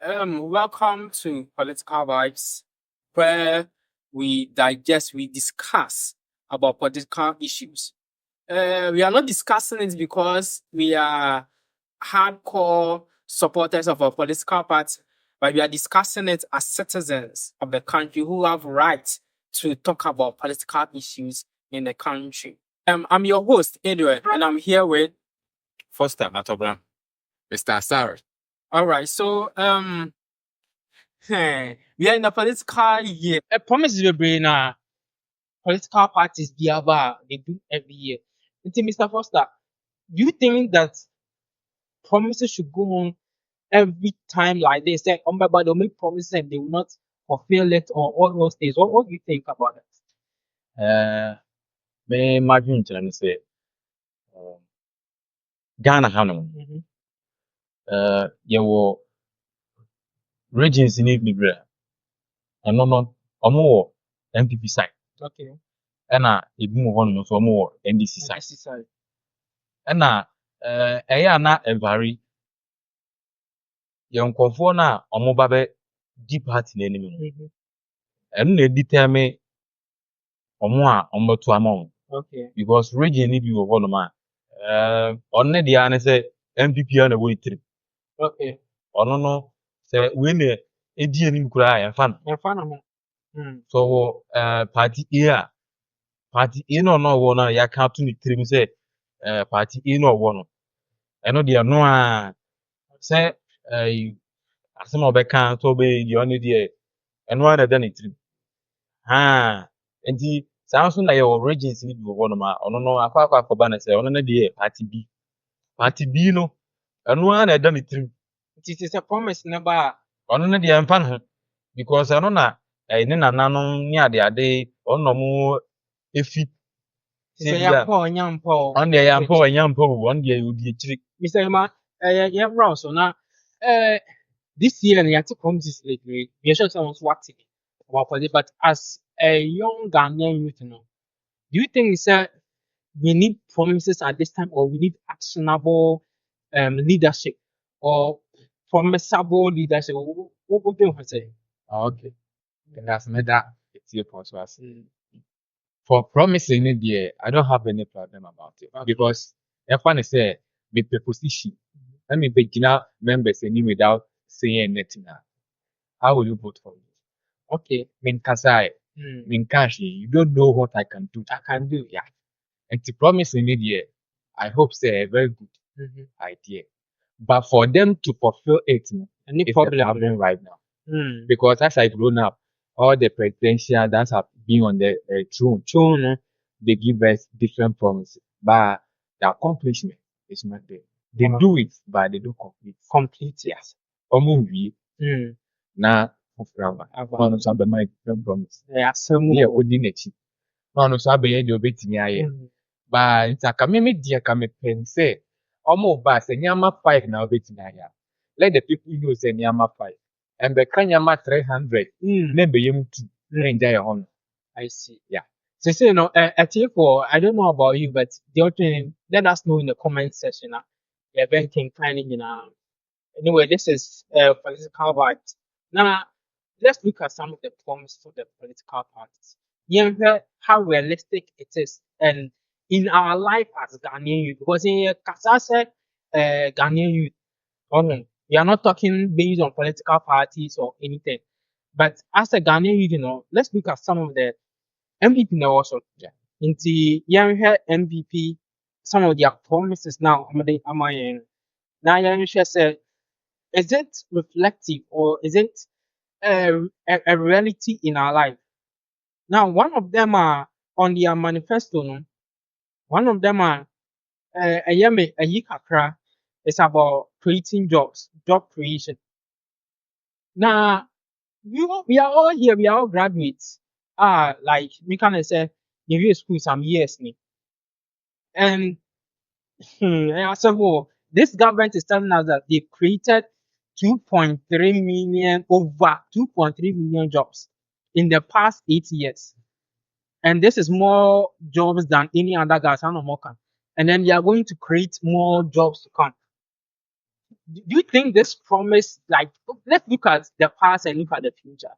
Welcome to Political Vibes, where we discuss about political issues. We are not discussing it because we are hardcore supporters of a political party, but we are discussing it as citizens of the country who have right to talk about political issues in the country. I'm your host, Adrian, and I'm here with Foster Atobra, Mr. Asar. all right. So we are in a political year. Promises we bring political parties they do every year. Mr. Foster, do you think that promises should go on every time like this? Say, but they'll make promises and they will not fulfill it or all those things. What do you think about that? Me imagine to say, Ghana Hanum, you will regions in Libra, and no, more MPP side, Okay. and if you move on, so more NDC side. NDC side. And na a vary young conforna or mobile deep heart in enemy. And they determine or two among. Okay. Because region if you one man. On the answer MPP on the way trip. Okay. Or no, say when a Indian cry and fun. So party here. Party in or no one, ya can't to trim say party in or one. I know they are no say asem obeka so be the only there and one that done it enti saa so na your regions ni bi wo no ma ono no akwa ba na say ono na dey party B no and one that done it It is a promise never. ono na dey mfa no because ono na ne nananom ni ade ono mo efi say yampo on dey yampo on dey odi chiri Mr. Emma yeah bro so now this year and you have to promises lately. We are sure someone's watching about politics, but as a young Ghanaian youth, do you think it's we need promises at this time, or we need actionable leadership, or promisable leadership? What do you say? Okay. That's made that it's your us. For promising it, yeah, I don't have any problem about it. Because if one say me position, let me begin members and without saying anything. How will you vote for me? Okay. Mean Kasai, mean Kashi, you don't know what I can do. I can do, yeah. And to promising it, yeah, I hope say a very good idea. But for them to fulfill it, it's problem right now. Because as I grown up, all the presidential that have been on the throne, they give us different promises, but the accomplishment is not there. They do it, but they don't complete. Complete, yes. Omu na forever. One so be my different promise. Yeah, so yeah, odi nechi. One so be the obetimi aye. But it's a kameme dia kame pense. Omo ba se nyama 5 na obetimi aye. Let the people know say nyama 5. And the Kanyama 300, maybe you to enjoy your own. I see. Yeah. So, you know, I don't know about you, but the other thing, let us know in the comment section. Yeah, very finding, anyway, this is political vibes. Now, let's look at some of the promises of the political parties. Yeah, how realistic it is, and in our life as Ghanaian youth, because in Kasa said, Ghanaian youth, we are not talking based on political parties or anything. But as a Ghanaian, let's look at some of the MVP now also. Yeah. In the young MVP, some of their promises now, now young said, is it reflective or is it a reality in our life? Now, one of them are on their manifesto. No? One of them are a yikakra. It's about creating jobs, job creation. Now, we are all here, we are all graduates. Like, we can say, you school some years. And so this government is telling us that they've created 2.3 million, over 2.3 million jobs in the past 8 years. And this is more jobs than any other Ghana. And then they are going to create more jobs to come. Do you think this promise, like, let's look at the past and look at the future?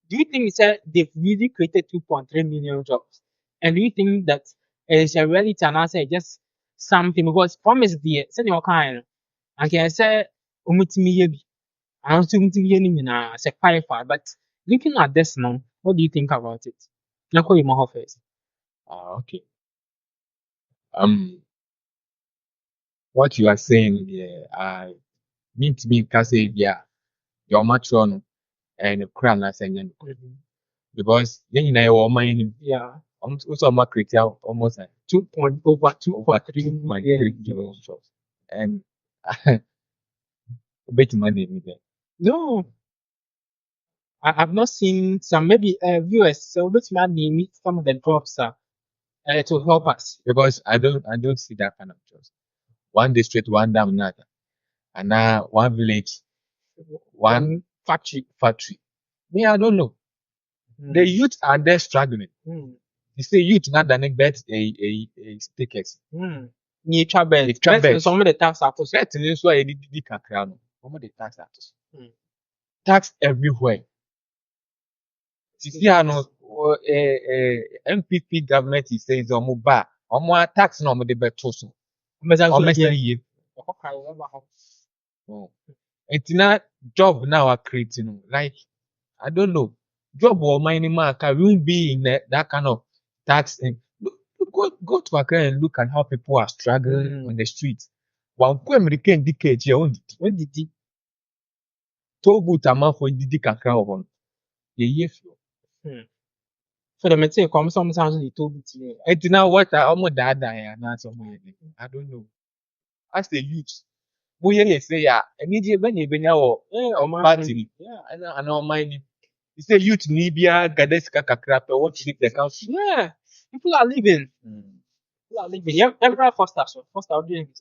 Do you think it's they've really created 2.3 million jobs? And do you think that it's a reality and I say just something because promise the senior kind and can say umutimi and also umutimi as a qualified. But looking at this now, what do you think about it? Now call you more first. Okay. What you are saying here, I mean to be can say yeah, your matron and the crown as saying because then you know money. Yeah. Also my create almost like 2.3 million jobs. And bet money me there. No, I've not seen some maybe viewers so which man name some of the drops to help us. Because I don't see that kind of jobs. One district, one dam, another. And now one village, one factory. Me, I don't know. The youth are there struggling. You say youth not done bet a stickers. Nature bed. Some of the tax are for That is why you did some of the tax artists. Tax everywhere. See, I know MPP government is saying omo tax no the better so. It's not job now are creating like I don't know. Job or mining mark won't be in that kind of tax thing. Go to Accra and look at how people are struggling on the streets. One American decade here on when did it toll amount for the Accra on the year. So the material comes sometimes they told it. It's now what I almost died and I don't know. As the youth, we say yeah, immediately when you been or party, yeah, I know mine. You say youth Libya, Gadeska Kakra, what to leave the country? Yeah, people are living. People are living. Yeah, every Foster, doing it.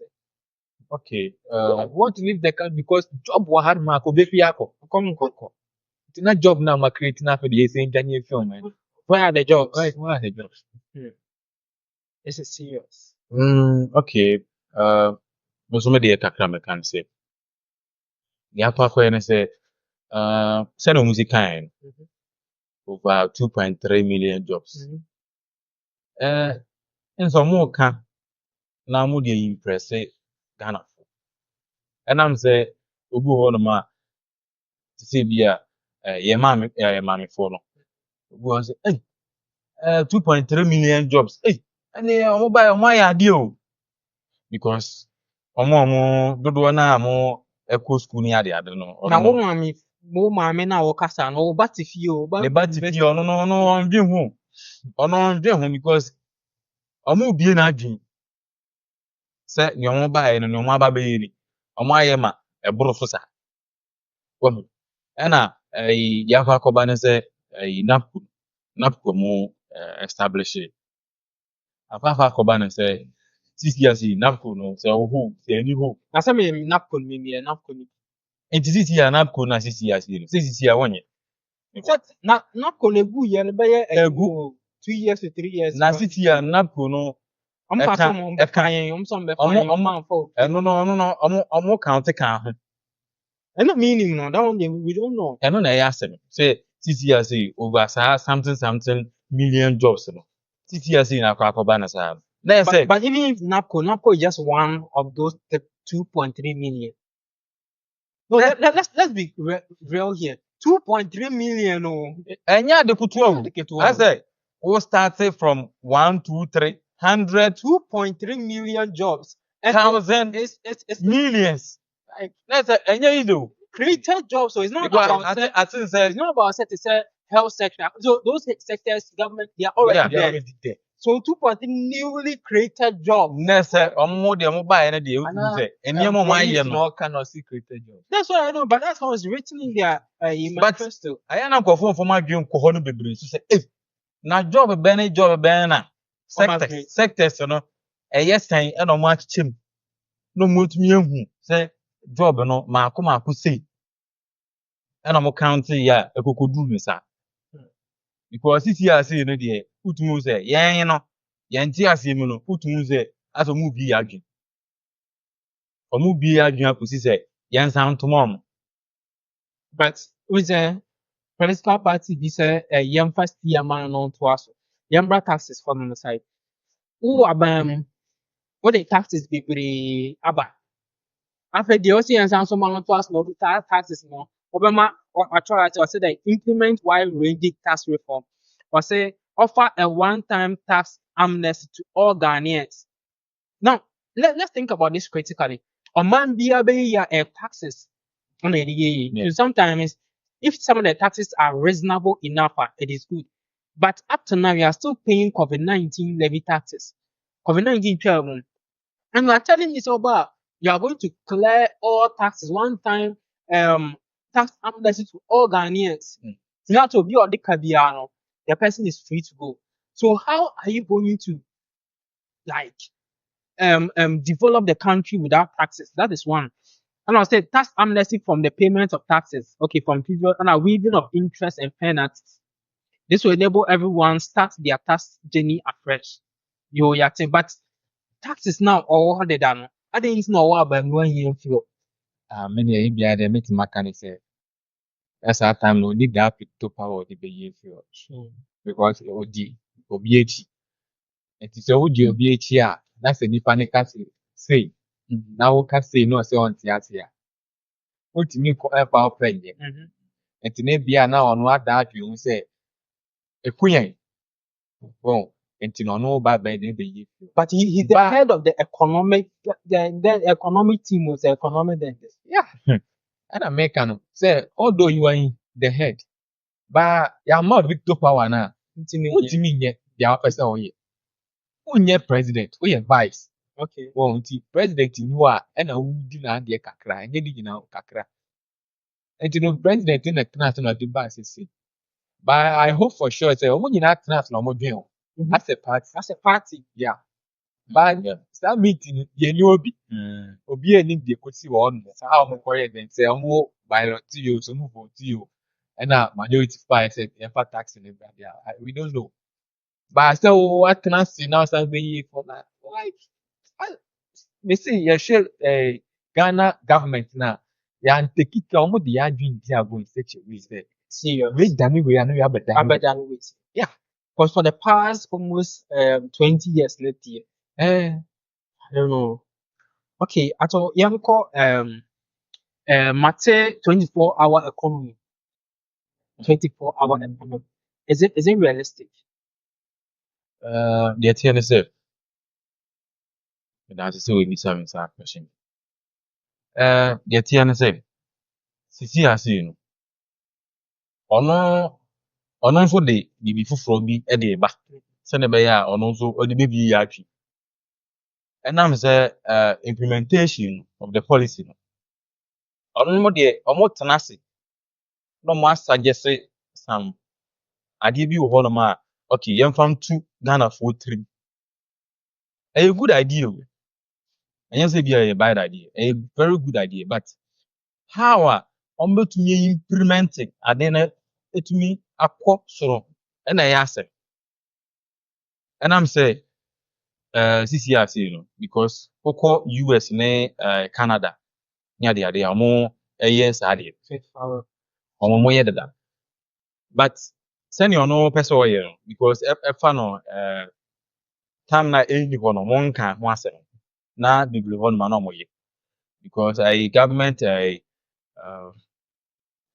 Okay. I want to leave the country because job was hard. Mark Obefiako. Come. It's not job now. My creating for the same Daniel film, man. Where are the jobs? Where are the jobs? This is serious. Okay. Musome de kakra me kan say. Ya pa ko ene say send music kind over 2.3 million jobs. And so more ka na mo dey impress Ghana. And I'm say obu ho no ma say bia ye mami for no. Obu say 2.3 million jobs. And omo buy omo ya ade o. Because omo dodo na mo echo school ni ade no. Na wo mami na wo kasa no ba ti fi o ba. The bati fi ono no ndwe hu. Ono ndwe hu because omo bie na adwin. Se ni omo buy no ni omo aba be yiri. Omo aye ma eboro so sa. Womu. Na ya fa akoba ne se napco mo establish it. Afa akoba ne se 6 years napco no se ho se ni ho. Na se me napco ni. Enti 6 years napco na 6 years ni. 6 years wonye. Na napco le gu ye be ye egu 2 years to 3 years. Na 6 years napco no I'm passing on the kind, some be fine, omo count ka ho. And not meaning no, that one we don't know. Eno na ya asem. Say 6 years over something million jobs no. 6 years na akoba na sa. But even if NAPCO is just one of those 2.3 million. No, let's be real here. 2.3 million. No. Enya de kutu. I say we started from 1, 2, 3, 100, 2.3 million jobs. Thousand millions. Like let's say enya ido. Created jobs, so it's not about it's not about to say health sector. So those sectors, government, they are already there. So 2.3 newly created jobs. Next, omo de omo buy na de say eniemo man ye no cannot see created jobs. That's what I know, but that's how it's written in their manifesto. But I na nkofo from adwen ko ho no bebre so say na job be na sectors no yes time e no mo achim no mo tumi ehu say job no maako say e no mo count ya ekokodu me sa because this year say no de utumu say yen no yen ti asem no utumu say aso mu bi adwen ɔmo bi adwene akɔsi sɛ yɛnsan ntoma ɔmo. But with a political party, this young first year man on to us, young taxes from the side. Who what the taxes be pretty aba. After the OCN and some man to us, no taxes more. Obama or try to say they implement wide ranging tax reform or say offer a one-time tax amnesty to all Ghanaians. Now, let's think about this critically. A man be a taxes on the Yeah. sometimes if some of the taxes are reasonable enough, it is good. But up to now, we are still paying COVID-19 levy taxes. COVID-19 chairman. And we are telling this about you are going to clear all taxes one time tax amnesty to all Ghanaians. Not to be on the Kabiano, the person is free to go. So how are you going to like develop the country without taxes? That is one. And I'll say tax amnesty from the payment of taxes. Okay, from previous and a waiving of interest and penalties. This will enable everyone start their tax journey afresh. But taxes now all the done. I didn't know what about 1 year fuel. Many a be there meet mechanic say that's our time no need that to power the behavior because OD OBH. It is OD OBH here. That's a different say. Now can say no say on theater. What to me for ever pregnant. And to me be now on what that you say a queen. Well, and to know bad by the behavior. But he's the head of the economic the economic team was the economic dentist. Yeah. And American say although you are in the head, but you are not with the power now. What do you mean yet? The officer on you. Who president? Who vice? Okay. Well, president you are and a would not the kakra and you did now kakra. And you know, president in the class and the bus is it. But I hope for sure say, when you're not class no more deal. As a party. Yeah. But that meeting, you know, obi any de kosi one how mo correct them say mo by to you so mo vote you and majority five say tax in we don't know but so what can I see now say be for that like me see you share Ghana government now ya take it omo the adwin dia go in such a way say Serious. we done we are no Abadan with. Yeah. Because for the past almost 20 years late year. I don't know. Okay, at all young call Mate 24-hour economy. 24-hour economy. Is it realistic? The TNSF. That's still we need some question. The TNSF. Sisi ase you know. Ɔno nso de bibi foforɔ bi de ba. Sɛnɛ bɛyɛ a ɔno nso ɔde bɛbi yɛ atwi. Ɛnam sɛ implementation of the policy no. Ɔno mo deɛ ɔmo tena ase na ɔmo asuggest some adeɛ bi wɔ hɔnom a okay yɛmfa ntu Ghanafoɔ tirim. Ɛyɛ good idea o. Ɛnyɛ sɛ bi a ɛyɛ bad idea. Ɛyɛ very good idea but how a ɔmo betumi implement ade no etumi akɔ soro ɛna ɛyɛ asɛ. Ɛnam sɛ sisi ase you know because wokɔ US ne Canada ne ade a ɔmo ɛyɛ saa adeɛ. Ɔmo yɛ dada. But sɛnea ɔno pɛ sɛ ɔyɛ no because ɛfa no time na ɛnni hɔ no ɔmo nka ho asɛm na bebree hɔ nom na ɔmo yɛ because government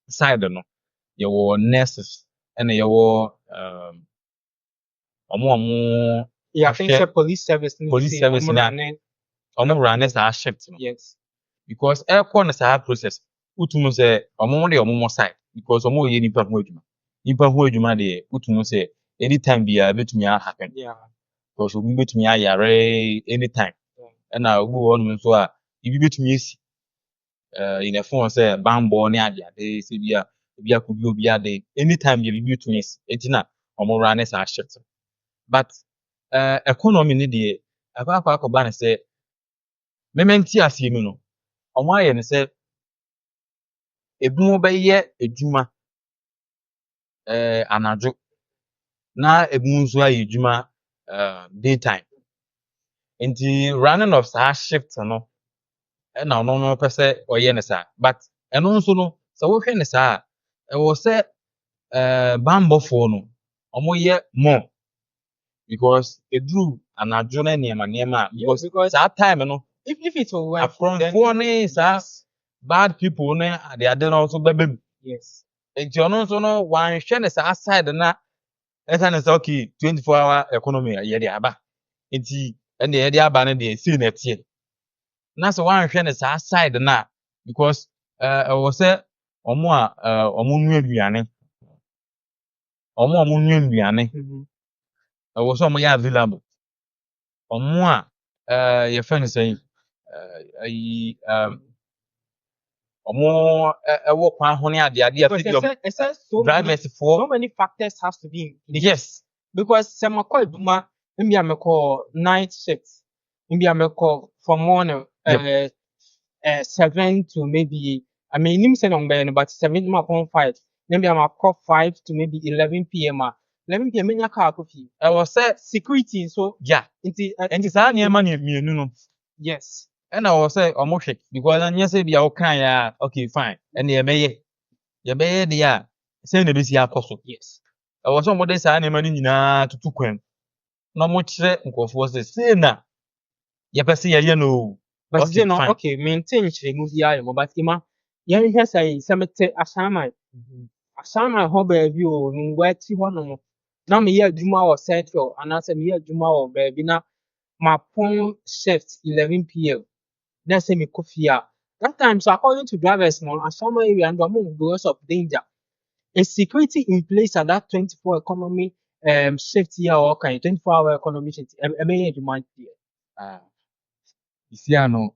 side no yɛwɔ nurses ɛna yɛwɔ ɔmo Yeah, I think it's police service. na ɔmo run saa shift no. Yes. Because ɛkɔ no saa process wotum sɛ ɔmo de ɔmo side because ɔmo yɛ nipa ho adwuma. Nipa ho adwuma deɛ wotum sɛ anytime biara betumi happen. Yeah. Because obi betumi ayare anytime. Ɛna obi wɔ hɔnom nso a ibi betumi esi. In a phone sɛ bambɔ ne ade sɛ bi a obi akɔbi obi ade anytime yɛ bibi betumi esi. Eti na ɔmo run saa shift. But economy ne deɛ akɔba ne sɛ mementi ase mu no ɔmo ayɛ ne sɛ ebinom bɛyɛ adwuma anadwo na ebinom nso ayɛ adwuma daytime nti running of saa shift no ɛna ɔno no pɛ sɛ ɔyɛ ne saa but ɛno nso no sɛ wohwɛ ne saa a ɛwɔ sɛ bambɔfoɔ no ɔmoyɛ more because eduru anadwo ne nneɛma a because saa time no if it will work, akorɔmfoɔ ne saa bad people ne ade no nso bɛbɛ mu yes. nti ɔno nso no wanhwɛ ne saa side na ɛka ne sɛ okay 24-hour economy yɛde aba nti ɛne yɛde aba no deɛ sei na ɛteɛ na sɛ wanhwɛ ne saa side na because ɛwɔ sɛ ɔmo a ɔmo nua aduane ɛwɔ sɛ ɔmo yɛ available ɔmo a yɛfɛ no sɛ ayi ɔmo ɛwɔ kwan ho ne ade drivers for so many factors has to be in place. Yes, because some call duma maybe I call night shifts, maybe I call from morning 7 to maybe I mean him say on but 7.5 maybe I'm call 5 to maybe 11 p.m. 11 p.m. menya car coffee. I was say security so yeah nti saa nneɛma ne mmienu no yes ɛna ɔwɔ sɛ ɔmo hwɛ because anyɛ sɛ bia ɔka ya okay fine ɛne yɛbɛyɛ deɛ a sɛ na ebesi akɔ so yes ɛwɔ sɛ ɔmo de saa nneɛma no nyinaa tutu kwan na ɔmo kyerɛ nkurɔfoɔ sɛ sei na yɛpɛ sɛ yɛyɛ no but okay, no okay maintain kyerɛmu bi ayɛ mo but ima yɛnhwɛ sɛ mete asaman hɔ baabi o ngwa ti hɔ no na meyɛ adwuma wɔ central anaasɛ meyɛ adwuma wɔ baabi na mapon shift 11 p.m. na sɛ mekɔ fie a that time so according to drivers no asaman area and because of danger a security in place at that 24 economy shift here or kind 24-hour economy shift ɛbɛyɛ adwuma there. You see, I know.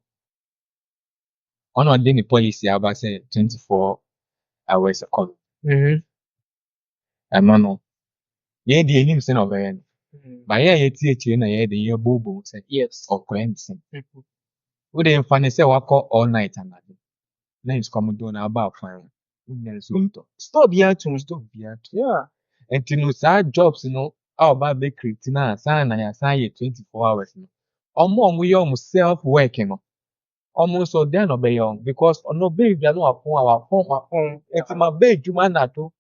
One of the policy about say 24 hours economy. I don't know. Yeah, the name say no very. But yeah, you na yeah the year bobo say yes or cleansing. We dey find say we call all night and that. Then it's come down about fine. Stop here to yeah. And you know, side jobs, you know, how about bakery, tina, sign, I assign 24 hours. Omo we almost self working. Almost so then obey young because on obey if you are not our phone. If my bed, you man that too.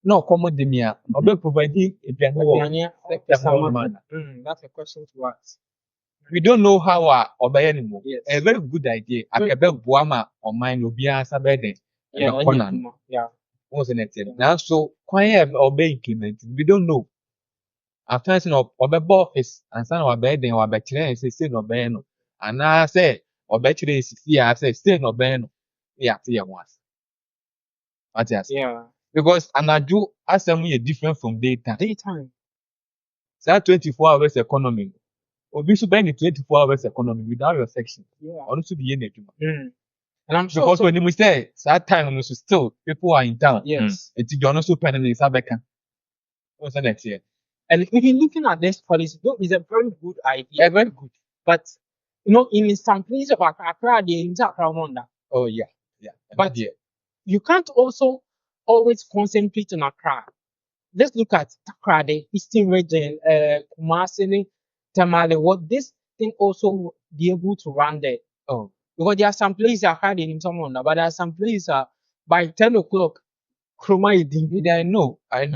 No, common demia, obey providing if you are that's a question to ask. We don't know how obey anymore. Yes. A very good idea. I can bet Buama or mine will be answer bedding. Yeah. Wasn't it? Now, so quiet obey implement. We don't know. After saying obey office and son of bedding or bachelor say no beno. And I say, or bachelor is here, I say, stay no beno. Yeah, once. What yes? Yeah. Because and I do assembly different from daytime. So 24 hours economy. Or we should bend the 24 hours economy without your section. Yeah. Or to be in it. And I'm sure because when we say that time still people are in town. Yes. It's John so pen in Sabeka. What's the next year? And if you're looking at this policy, though, it's a very good idea. Yeah, very good. But you know, in some places of Accra, they interact around that. Oh yeah. But you can't also always concentrate on Accra. Let's look at Accra, the Eastern region, Kumasi, Tamale. What this thing also will be able to run there. Oh. Because there are some places Accra they need someone, but there are some places by 10 o'clock, Kroma is doing. I know. I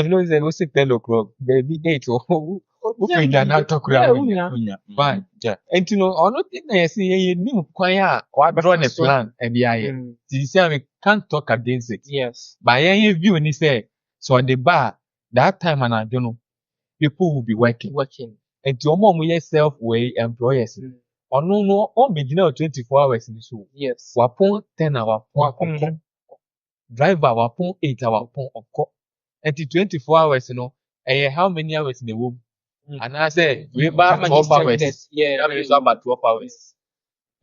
know they will say 10 o'clock. Baby date. Fine. Yeah. And you know, another thing I see you new choir or draw a plan and the you say we can't talk against it. Yes. By any view and he say so at the bar that time and I don't know people will be working. And to mom we self way employers. Or no, on be 24 hours in the show. Yes. Wapon 10 hour driver wapon 8 hour and 24 hours, you know, how many hours in the womb? And I said, we about 12 hours. Yeah, about 12 hours.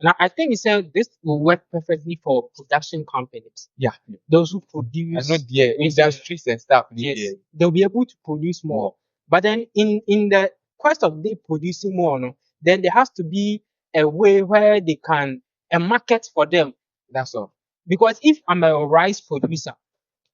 Now, I think he said this will work perfectly for production companies. Yeah. Those who produce. And not the industries and stuff. Yes. They'll be able to produce more. But then in the quest of they producing more, no, then there has to be a way where they can, a market for them. That's all. Because if I'm a rice producer,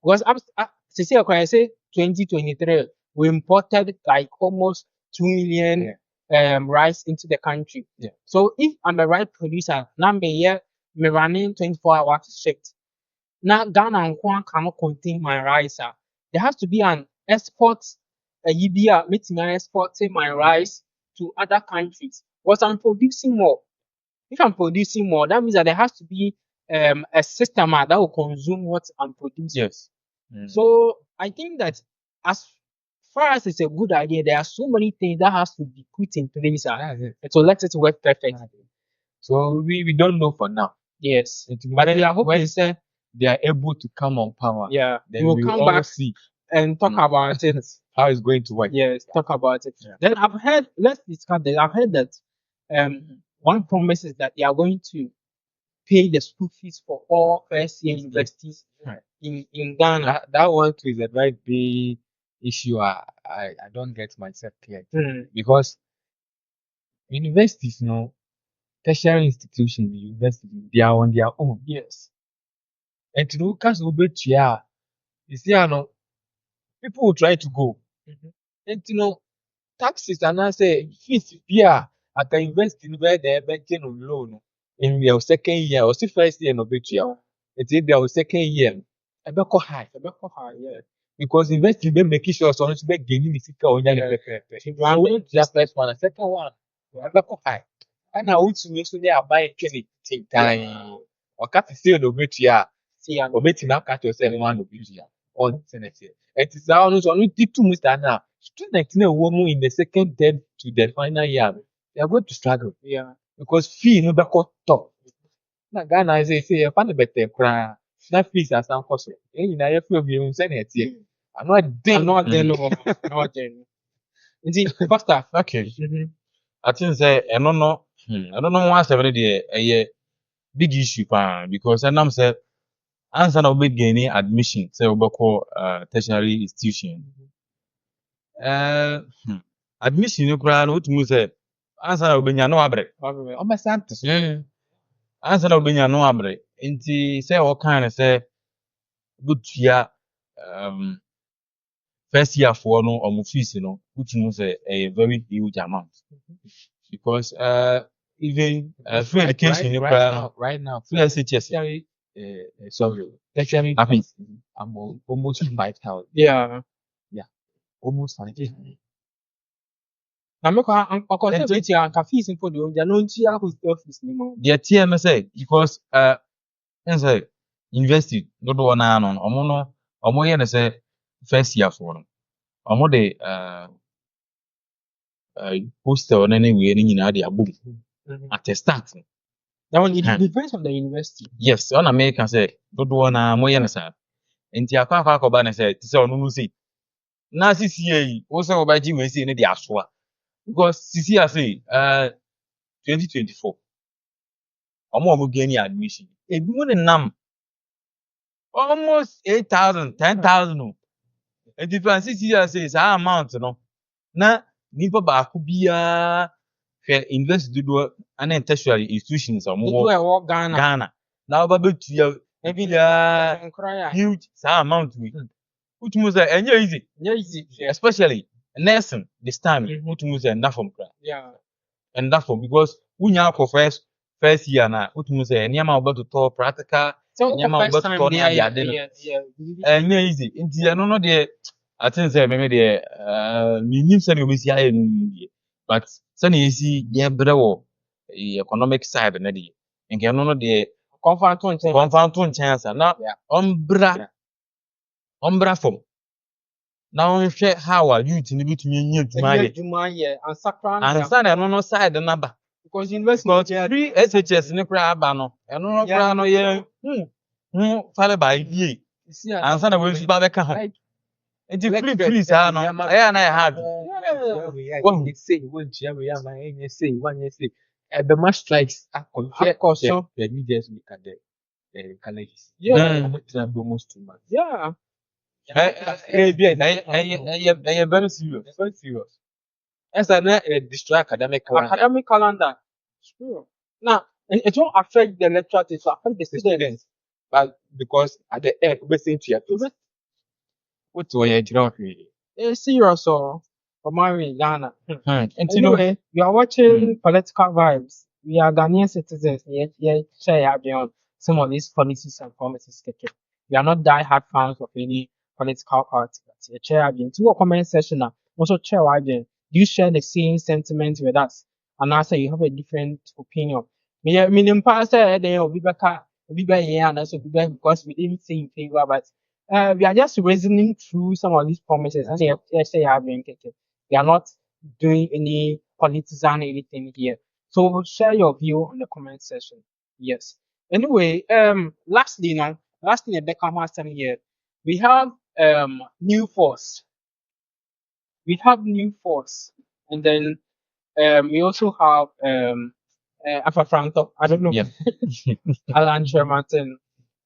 because I say 2023, we imported like almost 2 million rice into the country. Yeah. So if I'm a rice producer, now me running 24-hour shift. Now Ghana and Kwan cannot contain my rice. There has to be an export EBA making me exporting my rice to other countries. Because I'm producing more. If I'm producing more, that means that there has to be a system that will consume what I'm producing. Yes. So I think that as far as it's a good idea, there are so many things that has to be put in place to let it work perfectly. So we don't know for now. Yes. But we are hoping when they are able to come on power, yeah, then we will we come all back see and talk about it. how it's going to work. Yes, talk about it. Yeah. Then I've heard, let's discuss that. I've heard that one promise is that they are going to pay the school fees for all first year universities Right. in Ghana. That one too is a very big issue. I don't get myself clear because universities, tertiary institutions, universities, they are on their own. Yes. And to know cast over you see, people will try to go. And taxes and I say fees here at the university where they're making on loan in your second year or still first year no bet you. It's in their second year. I be high. Yeah. Because university be making sure so to be gaining the figure on your just first one, and second one. I be high. And I want to make sure they are buying any thing time. Or cap still no bet you. See, and Or bet now catch yourself one no bet you. On Senate. It is now no so only two months now. Students woman in the second, third to the final year, they are going to struggle yeah. because fee no be top. Na Ghana I say you find better cry. Na fees as an cost. Na you feel you Senate here. I know I'm not there no more. Not there. Indeed, faster. Okay. I think say I don't know why seven day a big issue because I'm say answer na be gaining admission say we call tertiary institution. Admission no kura no utumi say answer na obenya no abre. o ma santos. Answer na obenya no abre. Nti say o kan say butua first year for no omo fees no utumi say a very huge amount. Because even free education right now free SHS tertiary fees I'm almost 5,000. Yeah. Almost 5,000. Na me kwa akọsẹ beti anka fees mpo de onja no nti hostel fees ni mo. the tier no say because say university no do na no omo ye no say first year for no omo de hostel na we ni nyina de abom at the start. That one it depends on the university. Yes, on American say do na mo ye no sa nti akwa ba na say ti say onu no say na CCA yi wo say obaji we say ne de asoa because CCA say 2024 omo gain admission ebi mo nam almost 8,000 10,000 no and if CCA say that amount no na nipa ba ko bia hwe university do and tertiary institutions omo Ghana na oba betua Ebi huge amount we which means that easy especially nursing this time which means that from yeah and that from because we now for first year na which means that any about to talk practical any about to talk and easy in no there I think say maybe there meaning say you see I but say you see yeah brewo economic side na dey nke no there confront chance na umbra from now hwɛ how a youth ni bitumi enyi adwuma yɛ ansa na ɛno no side na ba because university free SHS ni kura aba no ɛno no kura no yɛ fare ba yie ansa na wɔn ba bɛka ho nti free saa no ɛyɛ na yɛ hard wɔn say wɔn tua wɔn yɛ ama ɛnyɛ say wɔn nyɛ say ɛbɛma strikes akɔ the leaders look at the colleges almost 2 months yeah. Very serious. As an destroy academic calendar. Sure. Now, it won't affect the lecturers, it will affect the students. But because at the end, we saying to you, what's why you don't serious or Omari, Ghana. And you know, Anyway, we are watching political vibes. We are Ghanaian citizens. Share beyond some of these policies and promises. We are not die-hard fans of any political party. Share to a comment section now. Also, share do you share the same sentiments with us? And also, you have a different opinion. Me, me, pastor, they will be back. We be here and also be back because we didn't say in favor, but we are just reasoning through some of these promises. And say, we are not doing any politician anything here. So share your view on the comment section. Yes. Anyway, lastly, the Beckham has here. We have new force. We have new force, and then we also have Alpha Franco. I don't know. yeah, Alan Shermanton.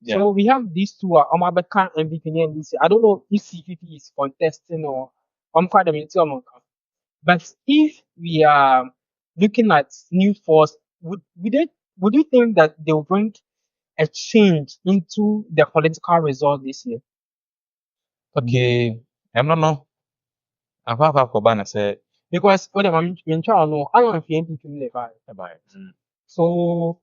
yeah. So we have these two Omabeka and MVP and DC. I don't know if CPP is contesting or quite but if we are looking at new force, would you think that they will bring a change into the political result this year? Okay, I'm not know. I've Kobana say Because what I'm know, I don't know NPP in the vibe. about it. So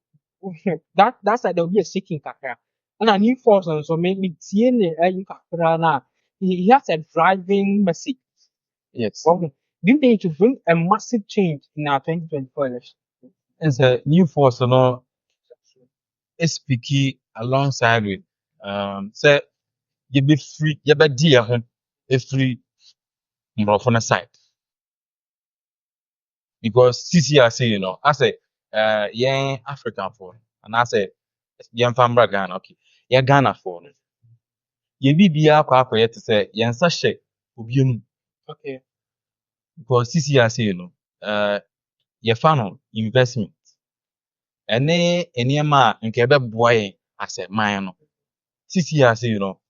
that's like there will be a shaking kakra. And a new force and so maybe TN kakra na he has a driving message. Yes, Okay. Do you think it will bring a massive change in our 2024 election? it's a new force, you know. SPK alongside with say you be free, you be dear home, a free from side because CCRC, you know, I say yeah African for and I say yeah family Ghana, okay, yeah Ghana for you be akwa to say yeah sashay obienu Okay. because CCRC, you know, your fan investment ɛne nneɛma a nka ɛbɛboa yɛn asɛ man no CCRC, you know,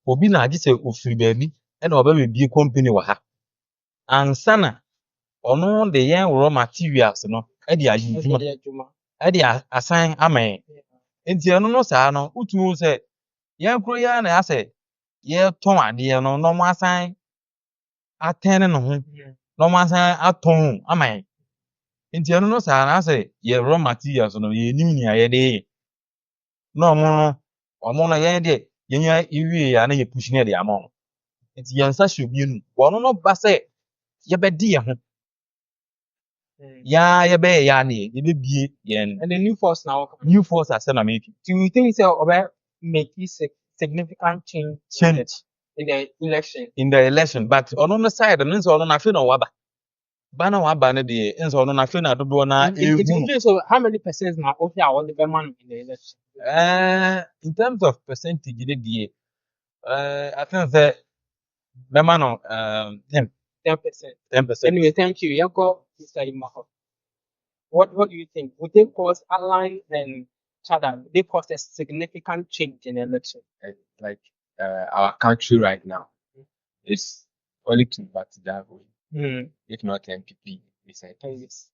obi na agye sɛ ofiri baabi ɛna ɔbɛbɛbie company wɔ ha ansa na ɔno de yɛn raw materials no ɛde ayɛ adwuma ɛde asan ama yɛn nti ɛno no saa no wotumi hu sɛ yɛn koro yɛn na yɛasɛ yɛtɔn adeɛ no na ɔmo asan atɛn ne ho na ɔmo asan atɔn ama yɛn nti ɛno no saa na asɛ yɛ raw materials no yɛnim nea yɛde yɛ na ɔmo no yɛn deɛ yɛnya ewie a na yɛ push ne de ama ɔmo nti yɛn nsa hyɛ obi anum wɔno no ba sɛ yɛbɛdi yɛn ho yɛbɛyɛ yɛ ne yɛbɛbie yɛn And the new force now. new force asɛ na make Do you think so make this a significant change in the election? in the election but ɔno no side no nso ɔno na afei na waba ba na waba no deɛ nso ɔno na afei na dodoɔ na ehu So how many percent now okay I want the man in the election? in terms of percentage ne deɛ I think that bɛma no 10%. 10%. Anyway, thank you. Yako, Mr. Imako. What do you think? Would they cause Align and Chada, would they cause a significant change in the election? Like our country right now is only two parties that win, if not MPP. Yes.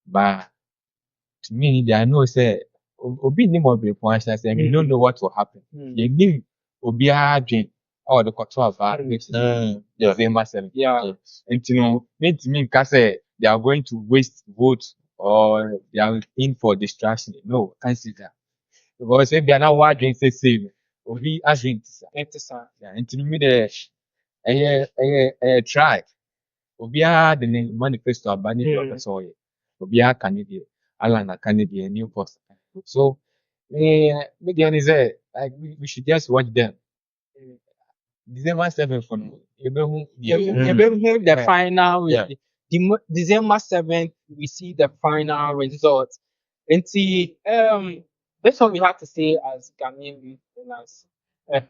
But to me, I know say Obi ni more be point say we don't know what will happen. You need Obi dream or the control of our the famous seven. Yeah. And you know, make me say they are going to waste votes or they are in for distraction. No, can't see that. Because if they are not wondering say same, Obi as in yeah, and to me the try. Obi the manifesto about it professor. Obi candidate, Alan candidate, new post. So maybe is like we should just watch them. December 7th for now. The final December 7th, we see the final result. And see, that's what we have to say as Ghanaian and as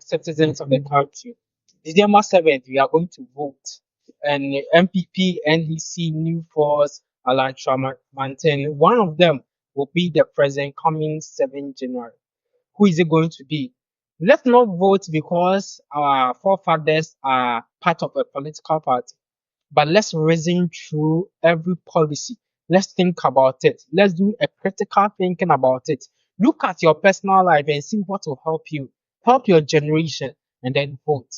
citizens of the country. December 7th, we are going to vote. And MPP, NDC, New Force, Alan Manten, one of them will be the president coming 7th January. Who is it going to be? Let's not vote because our forefathers are part of a political party, but let's reason through every policy. Let's think about it. Let's do a critical thinking about it. Look at your personal life and see what will help you, help your generation, and then vote.